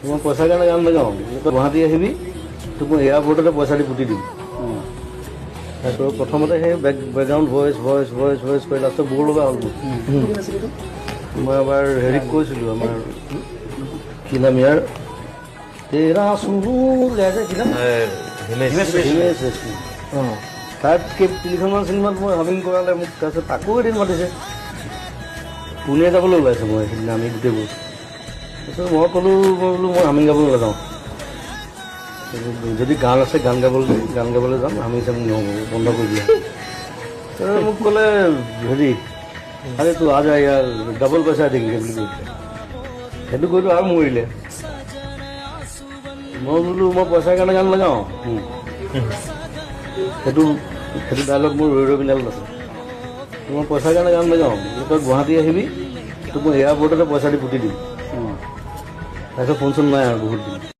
মই পইচাৰ কাৰণে গান নাগাওঁ, তই গুৱাহাটী আহিবি তোক মই এয়াৰপৰ্টতে পইচা দি পুতি দিম। তো প্ৰথমতে সেই বেকগ্ৰাউণ্ড ভইচ কৰি লাষ্টত বৰ লগা হ'ল মোৰ। মই এবাৰ হেৰিক কৈছিলোঁ, আমাৰ কি নাম ইয়াৰ তেৰা চুনু গাই যে কি নাম হিমেশ ৰেশমি। তাত তিনিখনমান চিনেমাত মই হাবিং কৰালে মোক, তাৰপিছত তাকো এদিন মাতিছে, পুনে যাবলৈ ওলাইছে। মই সেইদিনা আমি গোটেইবোৰ তাৰপিছত মই ক'লোঁ, মই হামিং গাবলৈ নাযাওঁ, যদি গান আছে গান গাবলৈ যাম, হামিং চামিং নহ'ব, বন্ধ কৰি দিয়া। তাৰপিছত মোক ক'লে হেৰি আৰে তোৰ আজ ইয়াৰ ডাবল পইচা দেখিছে বুলি কৈছে। সেইটো কৈতো আৰু মৰিলে। মই বোলো মই পইচাৰ কাৰণে গান নাগাওঁ। সেইটো ডাইলগ মোৰ ৰৈ পিনালত আছে। মই পইচাৰ কাৰণে গান নাগাওঁ, তই গুৱাহাটী আহিবি তোক মই এয়াৰপৰ্টতে পইচা দি পুতি দিম। তাৰপিছত ফোন চোন নাই আৰু বহুত দিন।